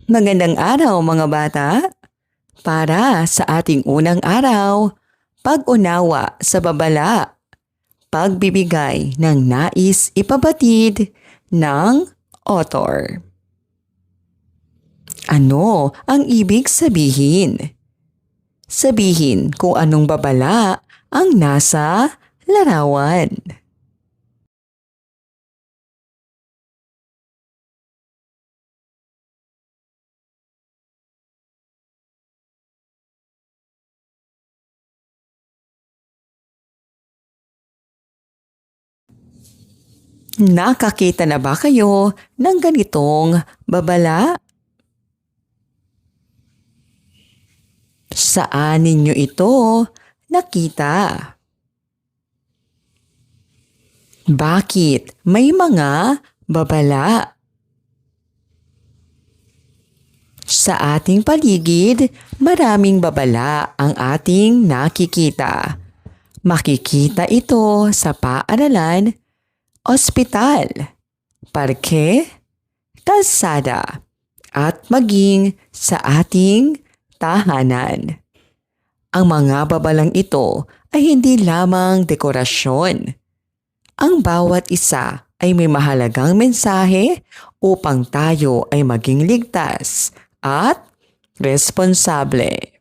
Magandang araw mga bata! Para sa ating unang araw, pag-unawa sa babala, pagbibigay ng nais ipabatid ng author. Ano ang ibig sabihin? Sabihin kung anong babala ang nasa larawan. Nakakita na ba kayo ng ganitong babala? Saan ninyo ito nakita? Bakit may mga babala? Sa ating paligid, maraming babala ang ating nakikita. Makikita ito sa paaralan, ospital, parke, kalsada, at maging sa ating tahanan. Ang mga babalang ito ay hindi lamang dekorasyon. Ang bawat isa ay may mahalagang mensahe upang tayo ay maging ligtas at responsable.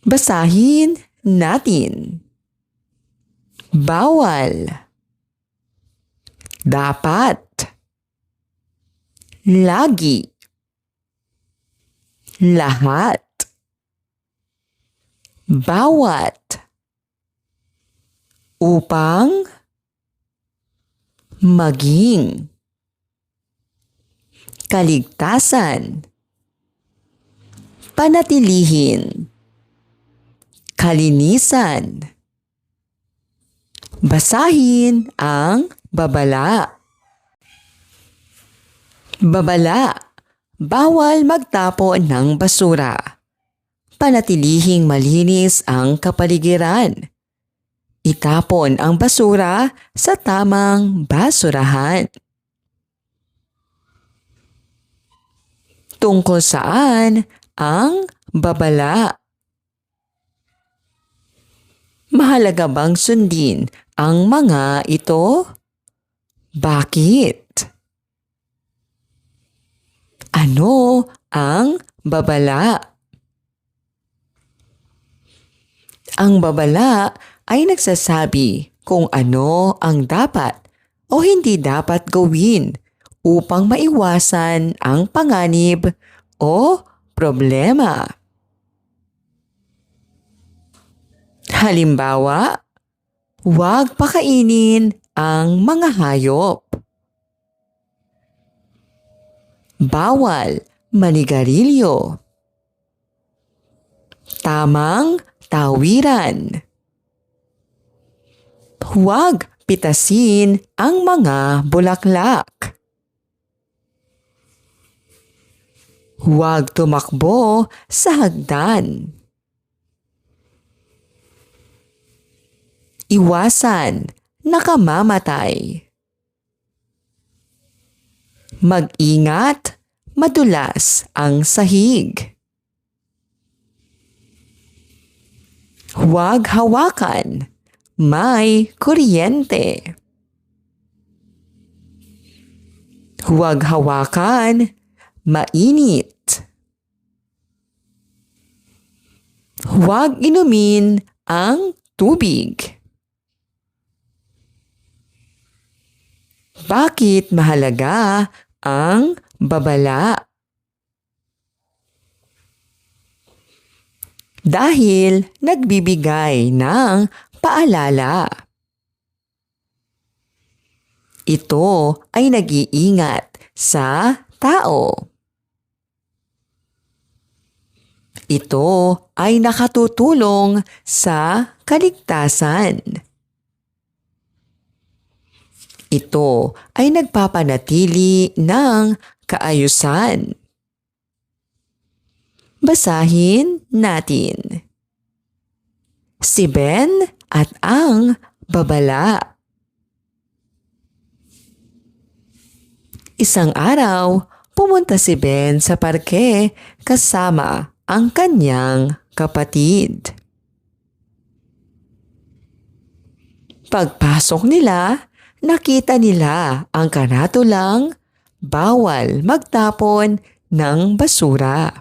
Basahin natin. Bawal. Dapat. Lagi. Lahat. Bawat. Upang. Maging. Kaligtasan. Panatilihin. Kalinisan. Basahin ang babala. Babala. Bawal magtapon ng basura. Panatilihing malinis ang kapaligiran. Itapon ang basura sa tamang basurahan. Tungkol saan ang babala? Mahalaga bang sundin ang mga ito? Bakit? Ano ang babala? Ang babala ay nagsasabi kung ano ang dapat o hindi dapat gawin upang maiwasan ang panganib o problema. Halimbawa, huwag pakainin ang mga hayop. Bawal manigarilyo. Tamang tawiran. Huwag pitasin ang mga bulaklak. Huwag tumakbo sa hagdan. Iwasan nakamamatay. Mag-ingat, madulas ang sahig. Huwag hawakan, may kuryente. Huwag hawakan, mainit. Huwag inumin ang tubig. Bakit mahalaga ang babala? Dahil nagbibigay ng paalala. Ito ay nag-iingat sa tao. Ito ay nakatutulong sa kaligtasan. Ito ay nagpapanatili ng kaayusan. Basahin natin. Si Ben at ang babala. Isang araw, pumunta si Ben sa parke kasama ang kanyang kapatid. Pagpasok nila, nakita nila ang karatulang bawal magtapon ng basura.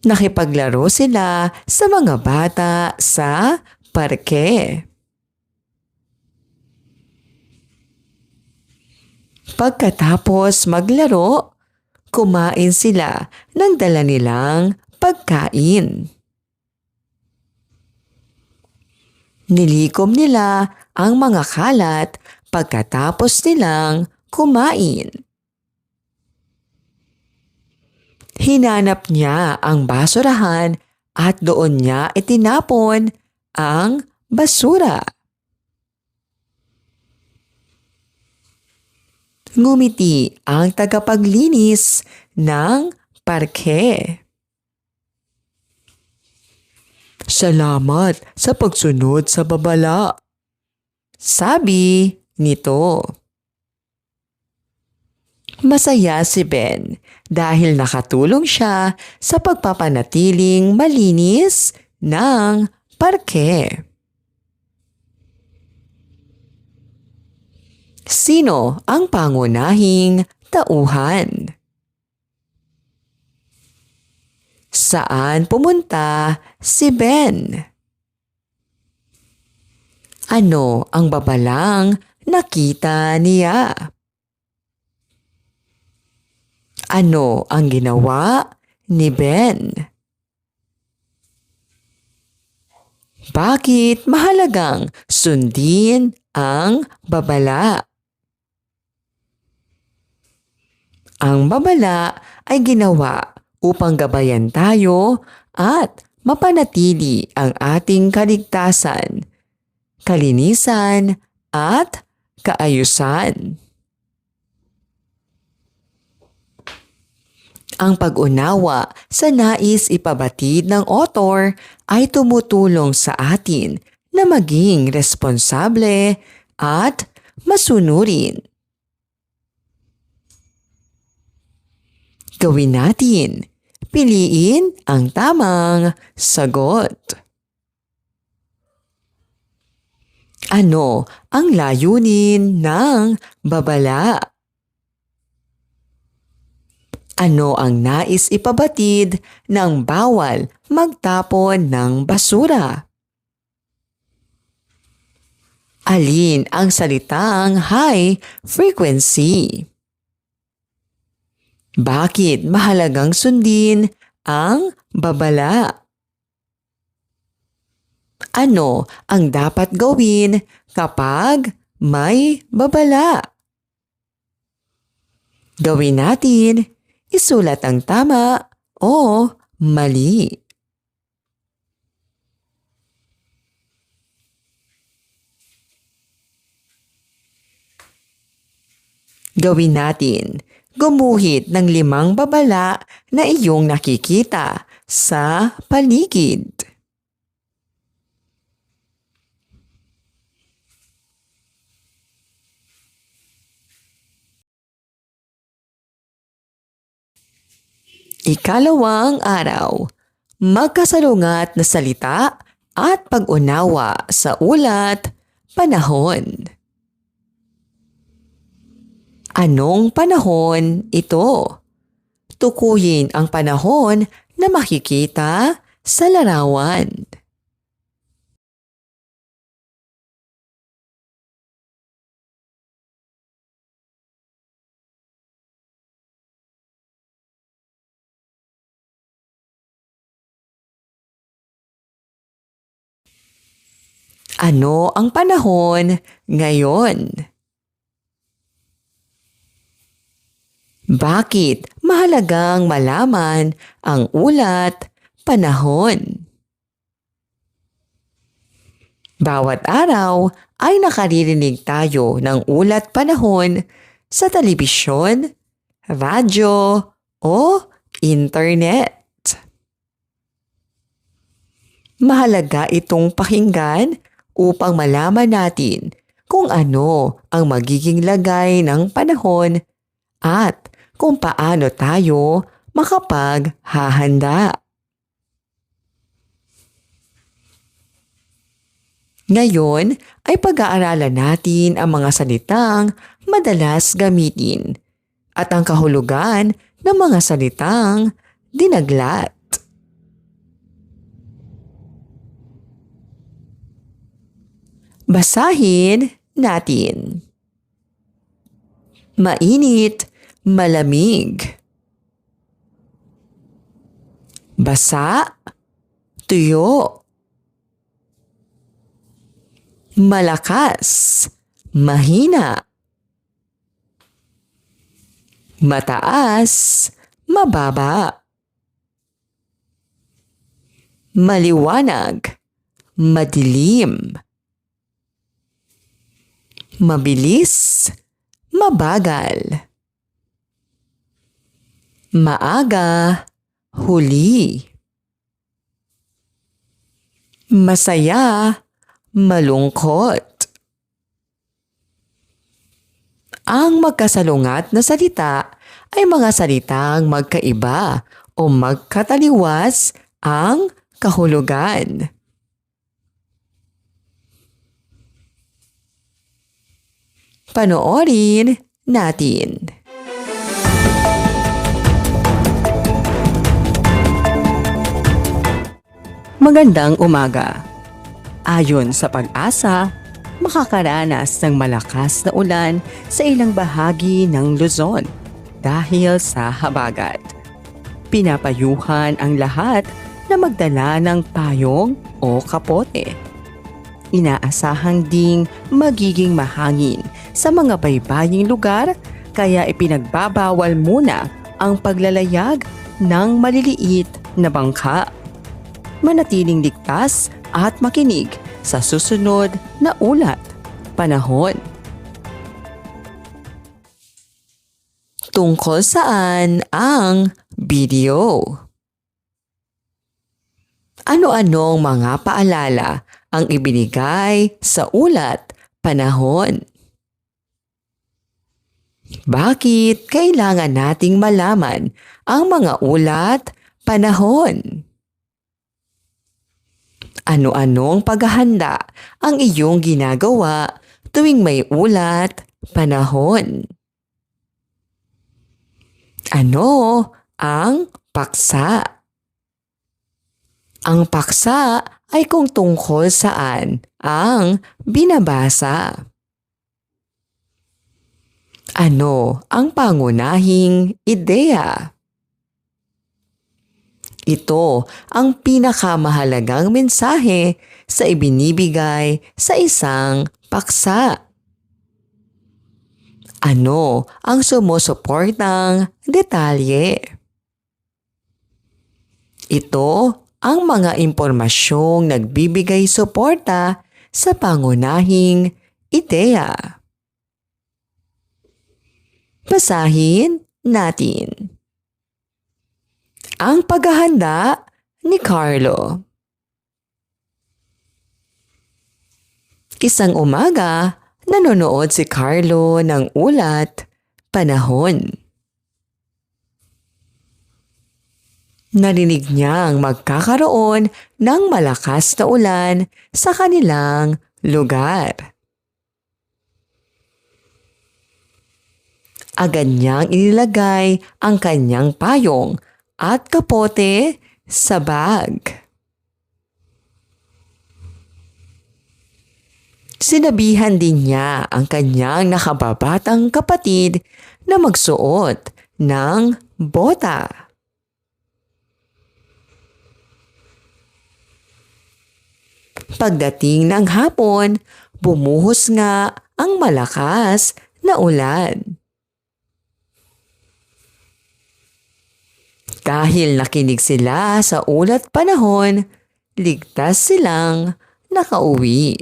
Nakipaglaro sila sa mga bata sa parke. Pagkatapos maglaro, kumain sila ng dala nilang pagkain. Nilikom nila ang mga kalat pagkatapos nilang kumain. Hinanap niya ang basurahan at doon niya itinapon ang basura. Ngumiti ang tagapaglinis ng parke. Salamat sa pagsunod sa babala, sabi nito. Masaya si Ben dahil nakatulong siya sa pagpapanatiling malinis ng parke. Sino ang pangunahing tauhan? Saan pumunta si Ben? Ano ang babalang nakita niya? Ano ang ginawa ni Ben? Bakit mahalagang sundin ang babala? Ang babala ay ginawa upang gabayan tayo at mapanatili ang ating kaligtasan, kalinisan at kaayusan. Ang pag-unawa sa nais ipabatid ng author ay tumutulong sa atin na maging responsable at masunurin. Gawin natin. Piliin ang tamang sagot. Ano ang layunin ng babala? Ano ang nais ipabatid ng bawal magtapon ng basura? Alin ang salitang high frequency? Bakit mahalagang sundin ang babala? Ano ang dapat gawin kapag may babala? Gawin natin, isulat ang tama o mali. Gawin natin. Gumuhit ng 5 babala na iyong nakikita sa paligid. Ikalawang araw, magkasalungat na salita at pag-unawa sa ulat, panahon. Anong panahon ito? Tukuyin ang panahon na makikita sa larawan. Ano ang panahon ngayon? Bakit mahalagang malaman ang ulat, panahon? Bawat araw ay nakaririnig tayo ng ulat panahon sa telebisyon, radyo o internet. Mahalaga itong pakinggan upang malaman natin kung ano ang magiging lagay ng panahon at kung paano tayo makapaghahanda. Ngayon ay pag-aaralan natin ang mga salitang madalas gamitin at ang kahulugan ng mga salitang dinaglat. Basahin natin. Mainit, malamig. Basa, tuyo. Malakas, mahina. Mataas, mababa. Maliwanag, madilim. Mabilis, mabagal. Maaga, huli. Masaya, malungkot. Ang magkasalungat na salita ay mga salitang magkaiba o magkataliwas ang kahulugan. Panoorin natin. Magandang umaga. Ayon sa Pag-asa, makakaranas ng malakas na ulan sa ilang bahagi ng Luzon dahil sa habagat. Pinapayuhan ang lahat na magdala ng payong o kapote. Inaasahang ding magiging mahangin sa mga baybaying lugar kaya ipinagbabawal muna ang paglalayag ng maliliit na bangka. Manatiling ligtas at makinig sa susunod na ulat, panahon. Tungkol saan ang video? Ano-anong mga paalala ang ibinigay sa ulat, panahon? Bakit kailangan nating malaman ang mga ulat, panahon? Ano-anong paghahanda ang iyong ginagawa tuwing may ulat, panahon? Ano ang paksa? Ang paksa ay kung tungkol saan ang binabasa. Ano ang pangunahing ideya? Ito ang pinakamahalagang mensahe sa ibinibigay sa isang paksa. Ano ang sumusuportang detalye? Ito ang mga impormasyong nagbibigay suporta sa pangunahing ideya. Basahin natin. Ang paghahanda ni Carlo. Isang umaga, nanonood si Carlo ng ulat, panahon. Narinig niyang magkakaroon ng malakas na ulan sa kanilang lugar. Agad niyang inilagay ang kanyang payong at kapote sa bag. Sinabihan din niya ang kanyang nakababatang kapatid na magsuot ng bota. Pagdating ng hapon, bumuhos nga ang malakas na ulan. Dahil nakinig sila sa ulat, panahon, ligtas silang nakauwi.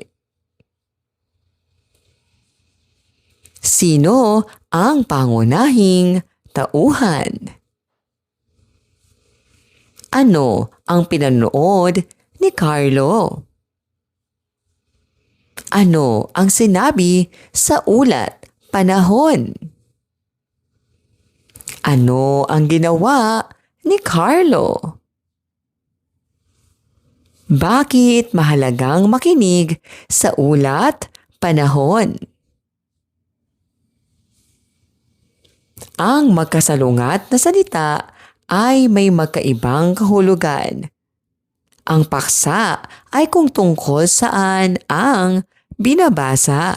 Sino ang pangunahing tauhan? Ano ang pinanood ni Carlo? Ano ang sinabi sa ulat panahon? Ano ang ginawa ni Carlo? Bakit mahalagang makinig sa ulat panahon? Ang magkasalungat na salita ay may magkaibang kahulugan. Ang paksa ay kung tungkol saan ang binabasa.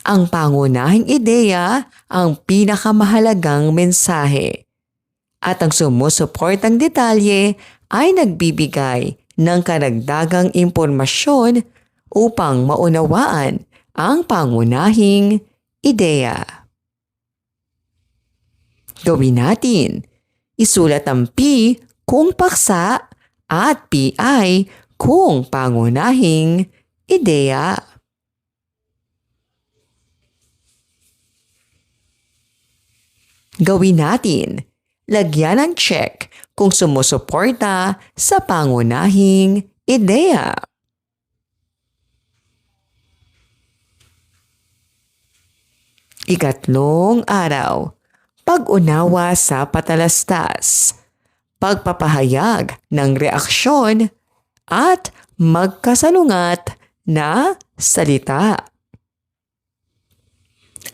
Ang pangunahing ideya ang pinakamahalagang mensahe at ang sumusuportang detalye ay nagbibigay ng karagdagang impormasyon upang maunawaan ang pangunahing ideya. Gawin natin. Isulat ang P kung paksa at PI kung pangunahing ideya. Gawin natin. Lagyan ng check kung sumusuporta sa pangunahing ideya. Ikatlong araw. Pag-unawa sa patalastas. Pagpapahayag ng reaksyon at magkasalungat na salita.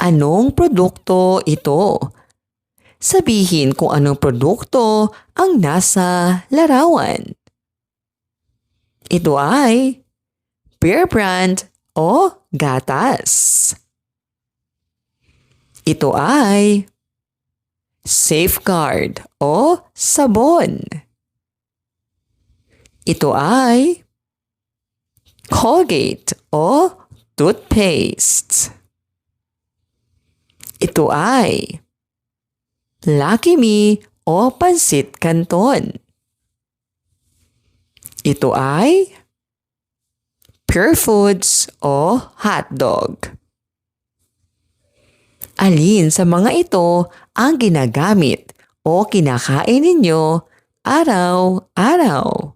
Anong produkto ito? Sabihin kung anong produkto ang nasa larawan. Ito ay Bear Brand o gatas. Ito ay Safeguard o sabon. Ito ay Colgate o toothpaste. Ito ay Lucky Me o Pansit Canton. Ito ay Pure Foods o hotdog. Alin sa mga ito ang ginagamit o kinakain ninyo araw-araw?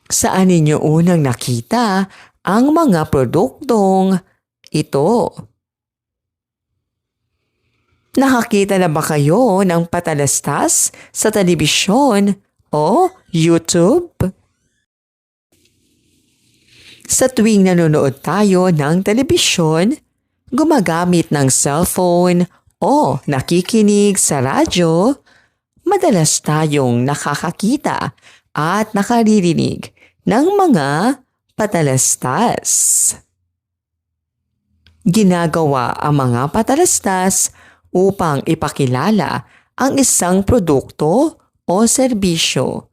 Saan ninyo unang nakita ang mga produktong ito? Nakakita na ba kayo ng patalastas sa telebisyon o YouTube? Sa tuwing nanonood tayo ng telebisyon, gumagamit ng cellphone o nakikinig sa radyo, madalas tayong nakakakita at nakaririnig ng mga patalastas. Ginagawa ang mga patalastas upang ipakilala ang isang produkto o serbisyo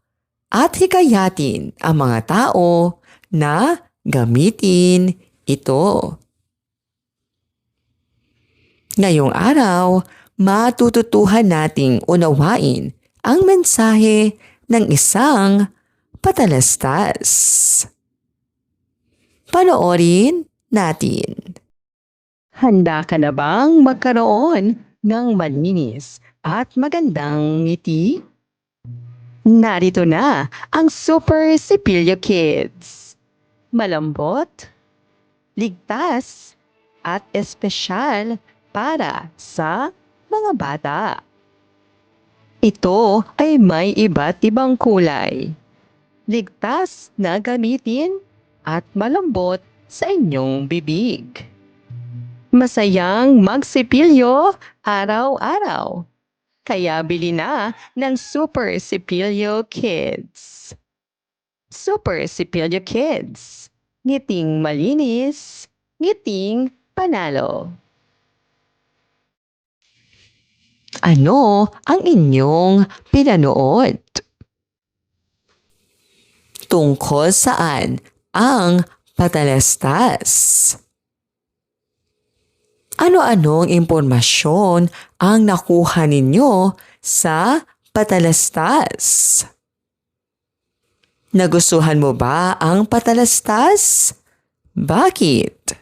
at hikayatin ang mga tao na gamitin ito. Ngayong araw, matututuhan nating unawain ang mensahe ng isang patalastas. Panoorin natin. Handa ka na bang magkaroon ng malinis at magandang ngiti? Narito na ang Super Sipilyo Kids. Malambot, ligtas, at espesyal para sa mga bata. Ito ay may iba't ibang kulay. Ligtas na gamitin at malambot sa inyong bibig. Masayang magsipilyo araw-araw. Kaya bili na ng Super Sipilyo Kids. Super Sipilyo Kids. Ngiting malinis, ngiting panalo. Ano ang inyong pinanood? Tungkol saan ang patalastas? Ano-anong impormasyon ang nakuha ninyo sa patalastas? Nagustuhan mo ba ang patalastas? Bakit?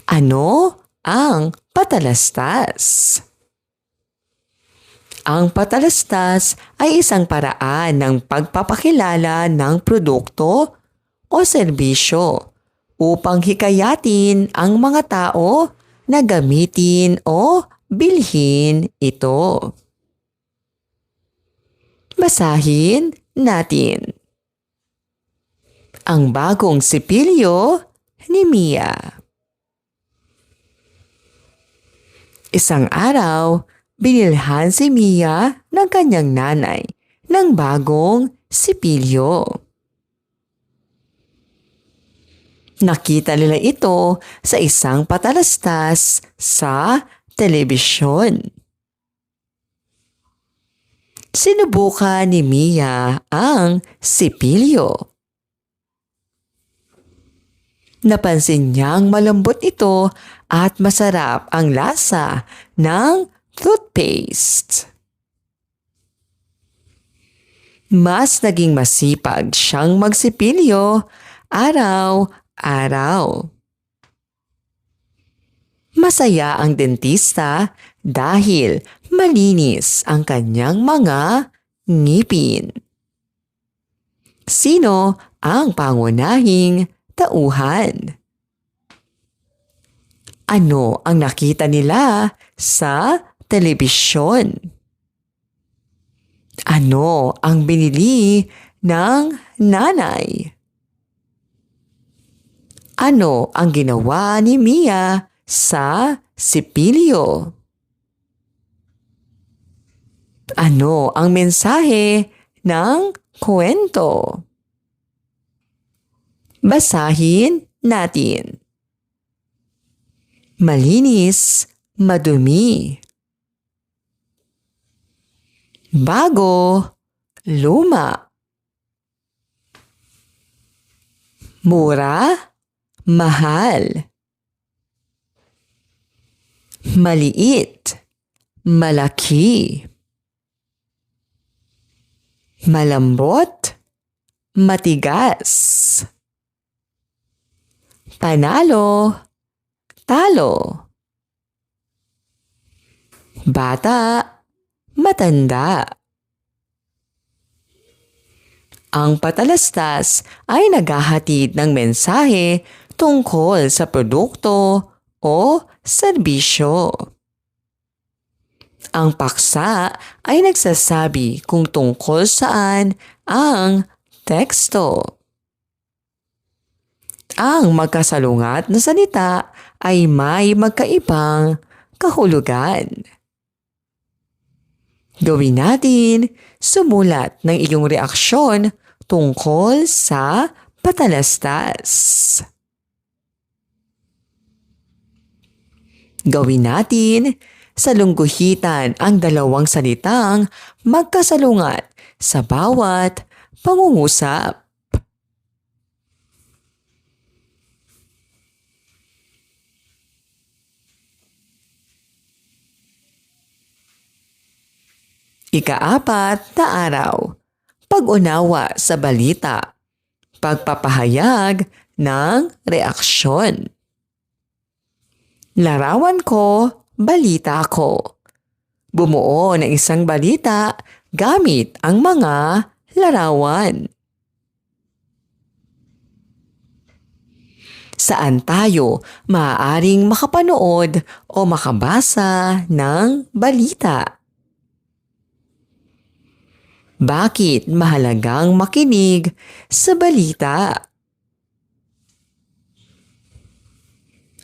Ano ang patalastas? Ang patalastas ay isang paraan ng pagpapakilala ng produkto o serbisyo upang hikayatin ang mga tao na gamitin o bilhin ito. Basahin natin. Ang bagong sipilyo ni Mia. Isang araw, binilhan si Mia ng kanyang nanay ng bagong sipilyo. Nakita nila ito sa isang patalastas sa telebisyon. Sinubukan ni Mia ang sipilyo. Napansin niyang malambot ito at masarap ang lasa ng toothpaste. Mas naging masipag siyang magsipilyo araw-araw. Masaya ang dentista dahil malinis ang kanyang mga ngipin. Sino ang pangunahing tauhan? Ano ang nakita nila sa telebisyon? Ano ang binili ng nanay? Ano ang ginawa ni Mia sa sipilyo? Ano ang mensahe ng kwento? Basahin natin. Malinis, madumi. Bago, luma. Mura, mahal. Maliit, malaki. Malambot, matigas. Panalo, talo. Bata, matanda. Ang patalastas ay naghahatid ng mensahe tungkol sa produkto o serbisyo. Ang paksa ay nagsasabi kung tungkol saan ang teksto. Ang magkasalungat na salita ay may magkaibang kahulugan. Gawin natin sumulat ng iyong reaksyon tungkol sa patalastas. Gawin natin salungguhitan ang dalawang salitang magkasalungat sa bawat pangungusap. Ika-4 na araw, pag-unawa sa balita, pagpapahayag ng reaksyon. Larawan ko, balita ko. Bumuo ng isang balita gamit ang mga larawan. Saan tayo maaaring makapanood o makabasa ng balita? Bakit mahalagang makinig sa balita?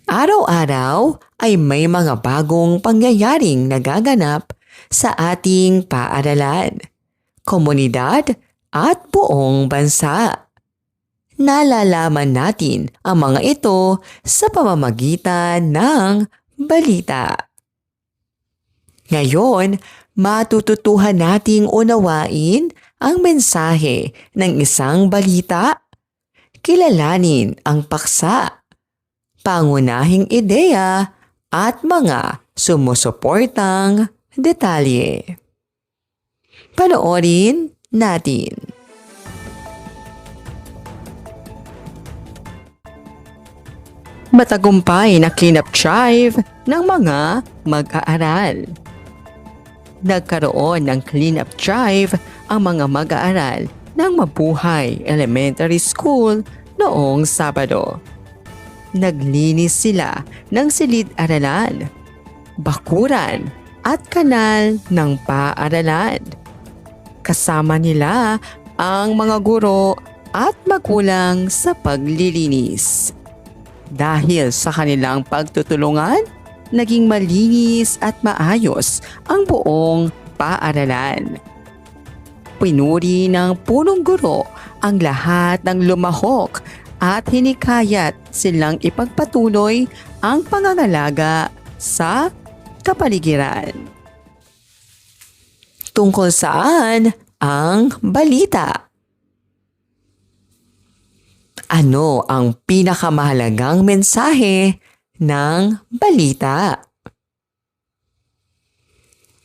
Araw-araw ay may mga bagong pangyayaring nagaganap sa ating paaralan, komunidad at buong bansa. Nalalaman natin ang mga ito sa pamamagitan ng balita. Ngayon, matututuhan nating unawain ang mensahe ng isang balita, kilalanin ang paksa, pangunahing ideya at mga sumusuportang detalye. Panoorin natin. Matagumpay na cleanup drive ng mga mag-aaral. Nagkaroon ng clean-up drive ang mga mag-aaral ng Mabuhay Elementary School noong Sabado. Naglinis sila ng silid-aralan, bakuran at kanal ng paaralan. Kasama nila ang mga guro at magulang sa paglilinis. Dahil sa kanilang pagtutulungan, naging malinis at maayos ang buong paaralan. Pinuri ng punong guro ang lahat ng lumahok at hinikayat silang ipagpatuloy ang pangangalaga sa kapaligiran. Tungkol saan ang balita? Ano ang pinakamahalagang mensahe ng balita?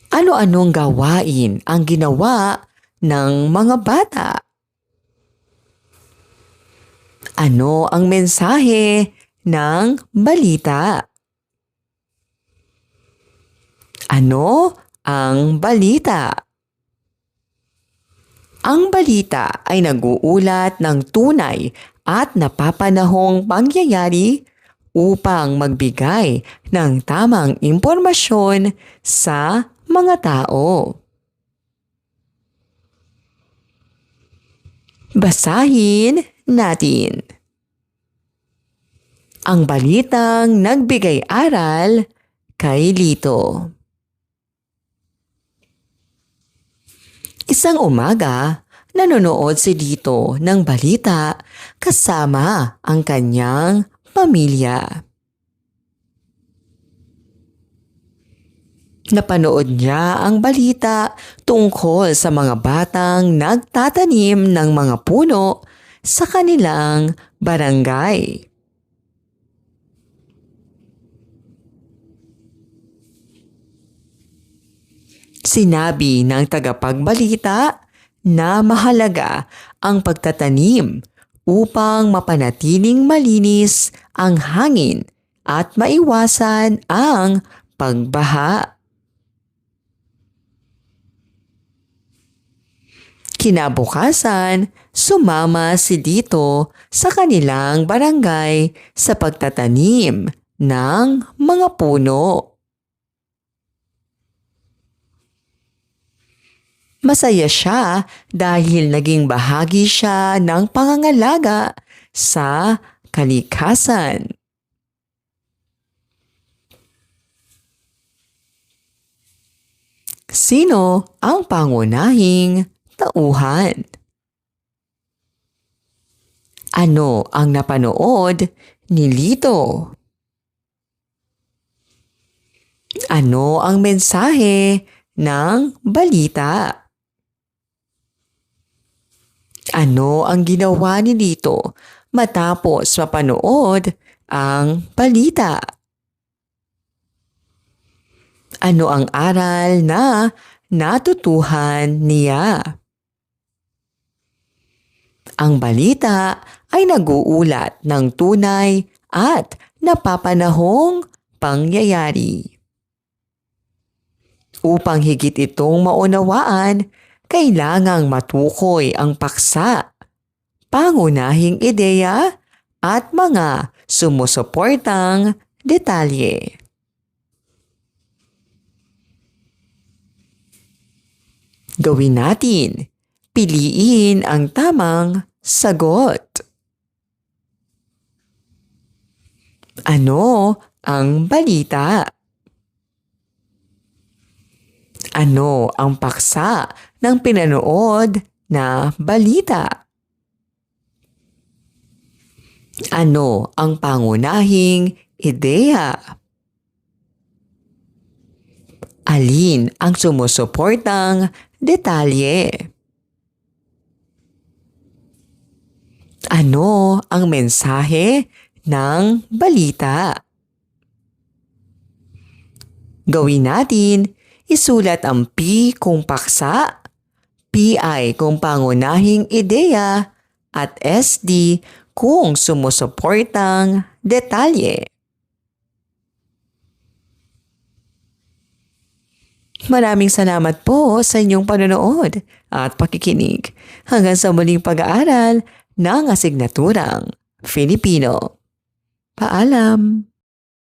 Ano-anong gawain ang ginawa ng mga bata? Ano ang mensahe ng balita? Ano ang balita? Ang balita ay nag-uulat ng tunay at napapanahong pangyayari upang magbigay ng tamang impormasyon sa mga tao. Basahin natin. Ang balitang nagbigay aral kay Lito. Isang umaga, nanonood si Lito ng balita kasama ang kanyang pamilya. Napanood niya ang balita tungkol sa mga batang nagtatanim ng mga puno sa kanilang barangay. Sinabi ng tagapagbalita na mahalaga ang pagtatanim upang mapanatiling malinis ang hangin at maiwasan ang pagbaha. Kinabukasan, sumama si Lito sa kanilang barangay sa pagtatanim ng mga puno. Masaya siya dahil naging bahagi siya ng pangangalaga sa kalikasan. Sino ang pangunahing tauhan? Ano ang napanood ni Lito? Ano ang mensahe ng balita? Ano ang ginawa ni Lito matapos mapanood ang balita? Ano ang aral na natutuhan niya? Ang balita ay nag-uulat ng tunay at napapanahong pangyayari. Upang higit itong maunawaan, kailangang matukoy ang paksa, pangunahing ideya at mga sumusuportang detalye. Gawin natin. Piliin ang tamang sagot. Ano ang balita? Ano ang paksa ng pinanood na balita? Ano ang pangunahing ideya? Alin ang sumusuportang detalye? Ano ang mensahe ng balita? Gawin natin, isulat ang P kung paksa, PI kung pangunahing ideya, at SD kung sumusuportang detalye. Maraming salamat po sa inyong panonood at pakikinig. Hanggang sa muling pag-aaral ng asignaturang Filipino. Paalam!